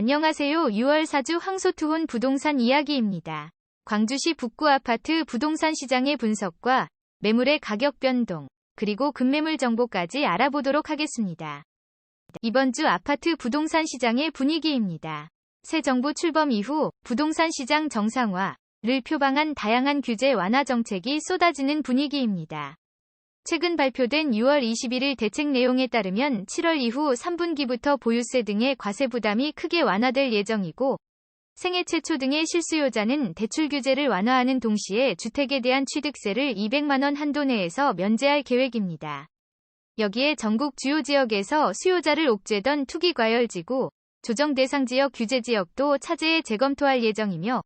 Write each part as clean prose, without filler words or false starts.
안녕하세요. 6월 4주 황소투혼 부동산 이야기입니다. 광주시 북구 아파트 부동산 시장의 분석과 매물의 가격 변동, 그리고 급매물 정보까지 알아보도록 하겠습니다. 이번 주 아파트 부동산 시장의 분위기입니다. 새 정부 출범 이후 부동산 시장 정상화를 표방한 다양한 규제 완화 정책이 쏟아지는 분위기입니다. 최근 발표된 6월 21일 대책 내용에 따르면 7월 이후 3분기부터 보유세 등의 과세 부담이 크게 완화될 예정이고, 생애 최초 등의 실수요자는 대출 규제를 완화하는 동시에 주택에 대한 취득세를 200만 원 한도 내에서 면제할 계획입니다. 여기에 전국 주요 지역에서 수요자를 옥죄던 투기과열지구, 조정 대상 지역 규제 지역도 차제에 재검토할 예정이며,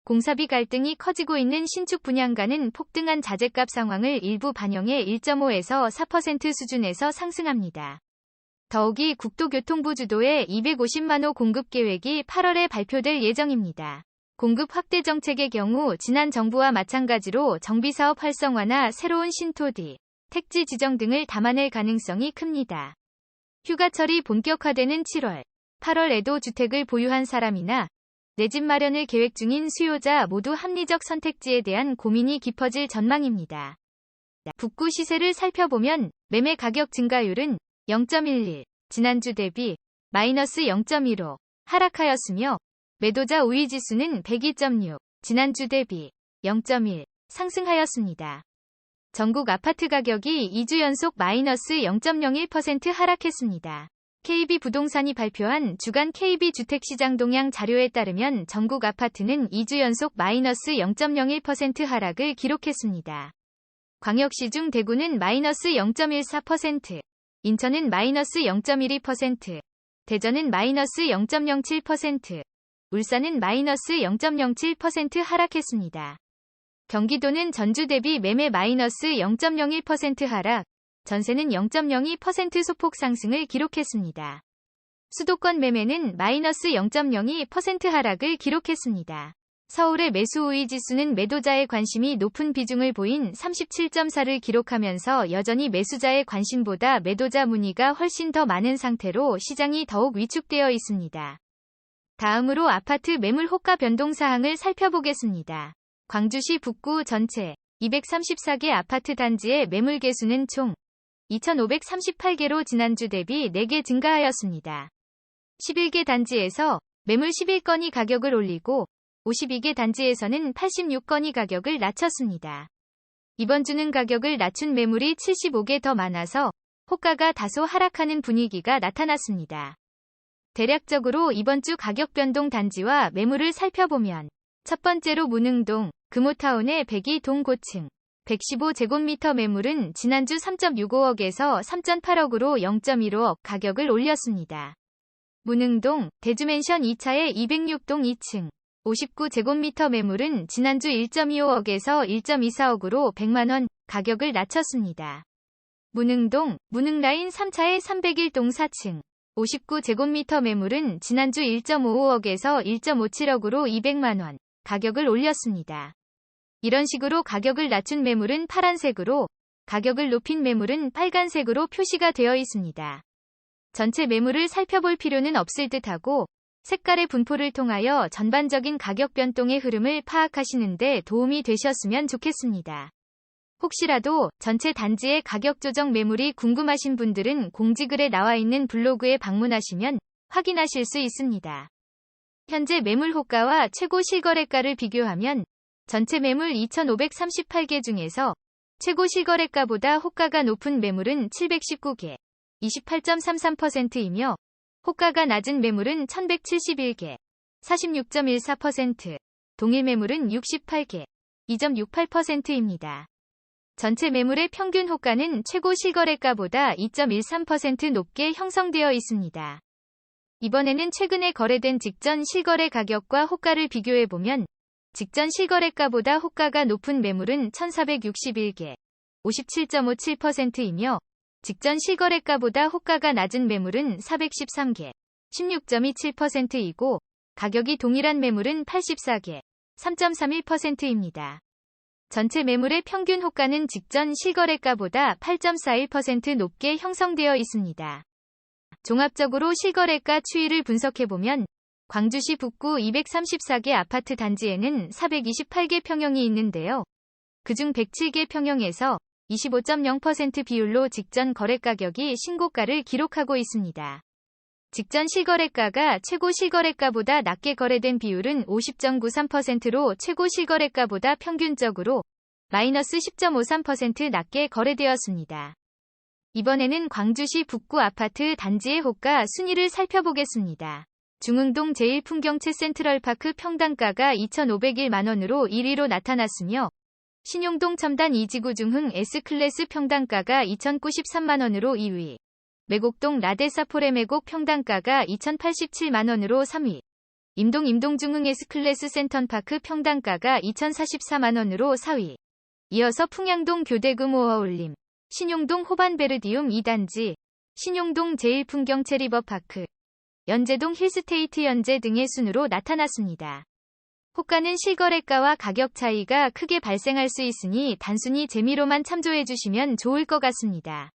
공사비 갈등이 커지고 있는 신축 분양가는 폭등한 자재값 상황을 일부 반영해 1.5에서 4% 수준에서 상승합니다. 더욱이 국토교통부 주도의 250만 호 공급 계획이 8월에 발표될 예정입니다. 공급 확대 정책의 경우 지난 정부와 마찬가지로 정비사업 활성화나 새로운 신토지, 택지 지정 등을 담아낼 가능성이 큽니다. 휴가철이 본격화되는 7월, 8월에도 주택을 보유한 사람이나 내 집 마련을 계획 중인 수요자 모두 합리적 선택지에 대한 고민이 깊어질 전망입니다. 북구 시세를 살펴보면 매매 가격 증가율은 0.11, 지난주 대비 마이너스 0.15 하락하였으며, 매도자 우위 지수는 102.6, 지난주 대비 0.1 상승하였습니다. 전국 아파트 가격이 2주 연속 마이너스 0.01% 하락했습니다. KB부동산이 발표한 주간 KB주택시장 동향 자료에 따르면 전국 아파트는 2주 연속 마이너스 0.01% 하락을 기록했습니다. 광역시 중 대구는 마이너스 0.14%, 인천은 마이너스 0.12%, 대전은 마이너스 0.07%, 울산은 마이너스 0.07% 하락했습니다. 경기도는 전주 대비 매매 마이너스 0.01% 하락, 전세는 0.02% 소폭 상승을 기록했습니다. 수도권 매매는 마이너스 0.02% 하락을 기록했습니다. 서울의 매수 우위 지수는 매도자의 관심이 높은 비중을 보인 37.4를 기록하면서 여전히 매수자의 관심보다 매도자 문의가 훨씬 더 많은 상태로 시장이 더욱 위축되어 있습니다. 다음으로 아파트 매물 호가 변동 사항을 살펴보겠습니다. 광주시 북구 전체 234개 아파트 단지의 매물 개수는 총 2,538개로 지난주 대비 4개 증가하였습니다. 11개 단지에서 매물 11건이 가격을 올리고 52개 단지에서는 86건이 가격을 낮췄습니다. 이번 주는 가격을 낮춘 매물이 75개 더 많아서 호가가 다소 하락하는 분위기가 나타났습니다. 대략적으로 이번 주 가격 변동 단지와 매물을 살펴보면, 첫 번째로 문흥동, 금호타운의 102동 고층 115제곱미터 매물은 지난주 3.65억에서 3.8억으로 0.15억 가격을 올렸습니다. 문흥동, 대주맨션 2차의 206동 2층 59제곱미터 매물은 지난주 1.25억에서 1.24억으로 100만원 가격을 낮췄습니다. 문흥동, 문흥라인 3차의 301동 4층 59제곱미터 매물은 지난주 1.55억에서 1.57억으로 200만원 가격을 올렸습니다. 이런 식으로 가격을 낮춘 매물은 파란색으로, 가격을 높인 매물은 빨간색으로 표시가 되어 있습니다. 전체 매물을 살펴볼 필요는 없을 듯하고, 색깔의 분포를 통하여 전반적인 가격 변동의 흐름을 파악하시는 데 도움이 되셨으면 좋겠습니다. 혹시라도 전체 단지의 가격 조정 매물이 궁금하신 분들은 공지글에 나와 있는 블로그에 방문하시면 확인하실 수 있습니다. 현재 매물 호가와 최고 실거래가를 비교하면 전체 매물 2,538개 중에서 최고 실거래가보다 호가가 높은 매물은 719개, 28.33%이며 호가가 낮은 매물은 1,171개, 46.14%, 동일 매물은 68개, 2.68%입니다. 전체 매물의 평균 호가는 최고 실거래가보다 2.13% 높게 형성되어 있습니다. 이번에는 최근에 거래된 직전 실거래 가격과 호가를 비교해보면, 직전 실거래가보다 호가가 높은 매물은 1,461개, 57.57%이며, 직전 실거래가보다 호가가 낮은 매물은 413개, 16.27%이고, 가격이 동일한 매물은 84개, 3.31%입니다. 전체 매물의 평균 호가는 직전 실거래가보다 8.41% 높게 형성되어 있습니다. 종합적으로 실거래가 추이를 분석해보면 광주시 북구 234개 아파트 단지에는 428개 평형이 있는데요. 그중 107개 평형에서 25.0% 비율로 직전 거래가격이 신고가를 기록하고 있습니다. 직전 실거래가가 최고 실거래가보다 낮게 거래된 비율은 50.93%로 최고 실거래가보다 평균적으로 마이너스 10.53% 낮게 거래되었습니다. 이번에는 광주시 북구 아파트 단지의 호가 순위를 살펴보겠습니다. 중흥동 제1풍경채 센트럴파크 평당가가 2,501만원으로 1위로 나타났으며 신용동 첨단 2지구 중흥 S클래스 평당가가 2,093만원으로 2위, 매곡동 라데사포레 매곡 평당가가 2,087만원으로 3위, 임동 중흥 S클래스 센턴파크 평당가가 2,044만원으로 4위, 이어서 풍양동 교대금 오어울림, 신용동 호반베르디움 2단지, 신용동 제1풍경채 리버파크, 연제동 힐스테이트 연제 등의 순으로 나타났습니다. 호가는 실거래가와 가격 차이가 크게 발생할 수 있으니 단순히 재미로만 참조해 주시면 좋을 것 같습니다.